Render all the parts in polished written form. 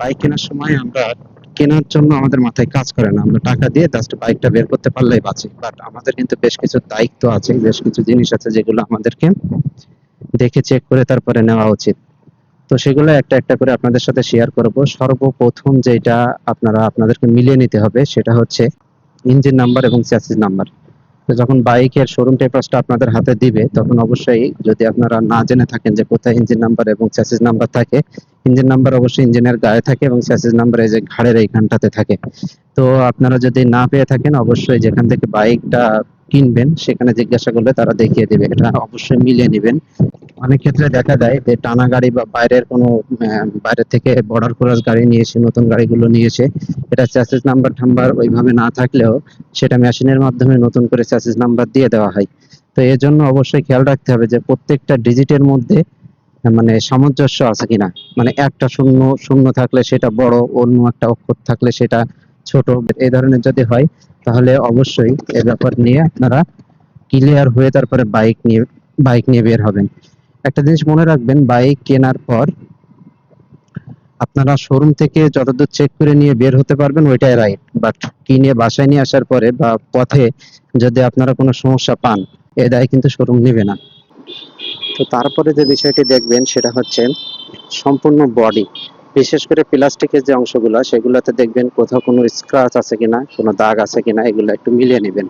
Bike কেনার সময় আমরা কেনার জন্য আমাদের মাথায় কাজ করে না, আমরা টাকা দিয়ে জাস্ট বাইকটা বের করতে পারলেই বাঁচি। বাট আমাদের কিন্তু বেশ কিছু দায়িত্ব আছে, বেশ কিছু জিনিস আছে যেগুলো আমাদেরকে দেখে চেক করে তারপরে নেওয়া উচিত। তো সেগুলো একটা একটা করে আপনাদের সাথে শেয়ার করব। সর্বপ্রথম যেটা আপনাদেরকে মিলিয়ে নিতে হবে সেটা হচ্ছে ইঞ্জিন নাম্বার এবং চ্যাসিস নাম্বার। তো যখন বাইকের শোরুম পেপারসটা আপনাদের হাতে দিবে তখন অবশ্যই, যদি আপনারা না জেনে থাকেন যে কোথায় ইঞ্জিন নাম্বার এবং চ্যাসিস নাম্বার থাকে, ইঞ্জিন নাম্বার অবশ্যই ইঞ্জিনের গায়ে থাকে এবং চ্যাসিস নাম্বার এই যে ঘাড়ের এইখানটাতে থাকে। তো আপনারা যদি না পেয়ে থাকেন অবশ্যই যেখান থেকে বাইকটা কিনবেন সেখানে জিজ্ঞাসা করলে তারা দেখিয়ে দেবে, এটা অবশ্যই মিলিয়ে নেবেন। অনেক ক্ষেত্রে দেখা যায় যে টানা গাড়ি বা বাইরের কোনো বাইরে থেকে বর্ডার ক্রস গাড়ি নিয়ে এসে, নতুন গাড়িগুলো নিয়ে এসে এটা চ্যাসিস নাম্বার টাম্বার ওইভাবে না থাকলেও সেটা মেশিনের মাধ্যমে নতুন করে চ্যাসিস নাম্বার দিয়ে দেওয়া হয়। তো এর জন্য অবশ্যই খেয়াল রাখতে হবে যে প্রত্যেকটা ডিজিটের মধ্যে মানে সামঞ্জস্য আছে কিনা। মানে একটা শূন্য শূন্য থাকলে সেটা বড়, অন্য একটা অক্ষর থাকলে সেটা ছোট, এই ধরনের যদি হয় তাহলে অবশ্যই এ ব্যাপার নিয়ে আপনারা ক্লিয়ার হয়ে তারপরে বাইক নিয়ে বের হবেন। একটা জিনিস মনে রাখবেন, বাইক কেনার পর আপনারা শোরুম থেকে যতদূর চেক করে নিয়ে বের হতে পারবেন ওইটাই রাইট। বাট কিনে বাসায় নিয়ে আসার পরে বা পথে যদি আপনারা কোনো সমস্যা পান, এ দায় কিন্তু শোরুম নেবে না। তো তারপরে যে বিষয়টি দেখবেন সেটা হচ্ছে সম্পূর্ণ বডি, বিশেষ করে প্লাস্টিকের যে অংশগুলো সেগুলোতে দেখবেন কোথাও কোনো স্ক্র্যাচ আছে কিনা, কোনো দাগ আছে কিনা, এগুলো একটু মিলিয়ে নেবেন।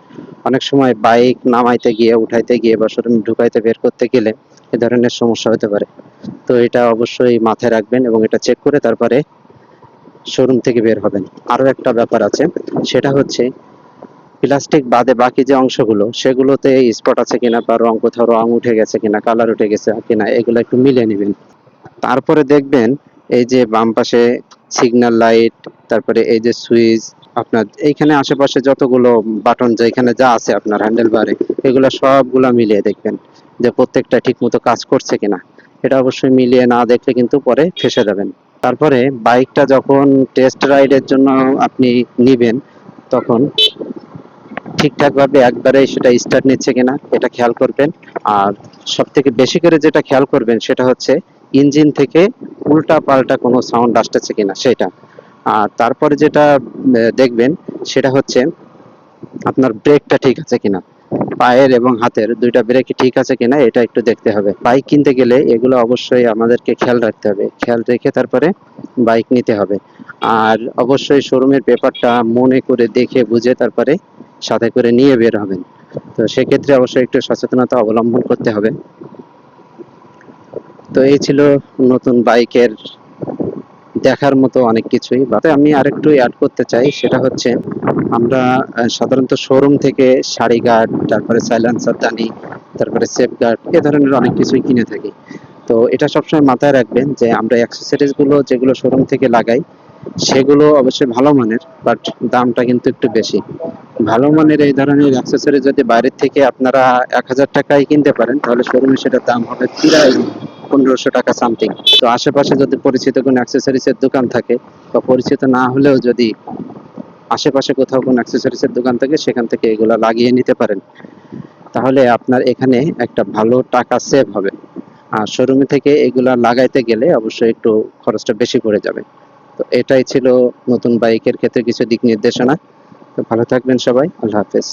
অনেক সময় বাইক নামাইতে গিয়ে, উঠাইতে গিয়ে বা শোরুম ঢুকাইতে বের করতে গেলে এ ধরনের সমস্যা হতে পারে। তো এটা অবশ্যই মাথায় রাখবেন এবং এটা চেক করে তারপরে শোরুম থেকে বের হবেন। আরো একটা ব্যাপার আছে, সেটা হচ্ছে প্লাস্টিক বাদে বাকি যে অংশগুলো সেগুলোতে স্পট আছে কিনা বা কোথাও রং উঠে গেছে কিনা, কালার উঠে গেছে কিনা, এগুলো একটু মিলিয়ে নেবেন। তারপরে দেখবেন এই যে বাম পাশে সিগন্যাল লাইট, তারপরে এই যে সুইচ, আপনার এইখানে আশেপাশে যতগুলো বাটন যেখানে যা আছে আপনার হ্যান্ডেল বারে, এগুলো সবগুলা মিলিয়ে দেখবেন যে প্রত্যেকটা ঠিক মতো কাজ করছে কিনা। এটা অবশ্যই মিলিয়ে না দেখলে কিন্তু পরে ফেঁসে যাবেন। তারপরে বাইকটা যখন টেস্ট রাইডের জন্য আপনি নিবেন তখন ঠিকঠাক ভাবে একবারে সেটা স্টার্ট নিচ্ছে কিনা এটা খেয়াল করবেন। আর সব থেকে বেশি করে যেটা খেয়াল করবেন সেটা হচ্ছে ইঞ্জিন থেকে উল্টা পাল্টা কোনো সাউন্ড আসতেছে কিনা সেটা। আর তারপরে যেটা দেখবেন সেটা হচ্ছে আপনার ব্রেকটা ঠিক আছে কিনা, পায়ের এবং হাতের দুইটা ব্রেক ঠিক আছে কিনা এটা একটু দেখতে হবে। বাইক কিনতে গেলে এগুলো অবশ্যই আমাদেরকে খেয়াল রাখতে হবে, খেয়াল রেখে তারপরে বাইক নিতে হবে। আর অবশ্যই শোরুমের পেপারটা মনে করে দেখে বুঝে তারপরে সাথে করে নিয়ে বের হবেন। তো সেক্ষেত্রে অবশ্যই একটু সচেতনতা অবলম্বন করতে হবে। তো এই ছিল নতুন বাইকের দেখার মতো অনেক কিছুই। বাট আমি আরেকটু অ্যাড করতে চাই, সেটা হচ্ছে আমরা সাধারণত শোরুম থেকে সারি গার্ড, তারপরে সাইলেন্সার দানি, তারপরে সেফ গার্ড, এ ধরনের অনেক কিছুই কিনে থাকি। তো এটা সবসময় মাথায় রাখবেন যে আমরা অ্যাক্সেসরিজ গুলো যেগুলো শোরুম থেকে লাগাই সেগুলো অবশ্যই ভালো মানের, বাট দামটা কিন্তু একটু বেশি। ভালো মানের এই ধরনের অ্যাক্সেসরি যদি বাইরের থেকে আপনারা 1000 টাকায় কিনতে পারেন তাহলে শোরুমে সেটার দাম হবে প্রায় 1500 টাকা সামথিং। তো আশেপাশে যদি পরিচিত কোনো অ্যাক্সেসরিজ এর দোকান থাকে বা পরিচিত না হলেও যদি আশেপাশে কোথাও কোনো অ্যাক্সেসরিজ এর দোকান থাকে সেখান থেকে এগুলো লাগিয়ে নিতে পারেন, তাহলে আপনার এখানে একটা ভালো টাকা সেভ হবে। আর শোরুমে থেকে এগুলা লাগাইতে গেলে অবশ্যই একটু খরচটা বেশি পড়ে যাবে। তো এটাই ছিল নতুন বাইকের ক্ষেত্রে কিছু দিক নির্দেশনা। তো ভালো থাকবেন সবাই, আল্লাহ হাফেজ।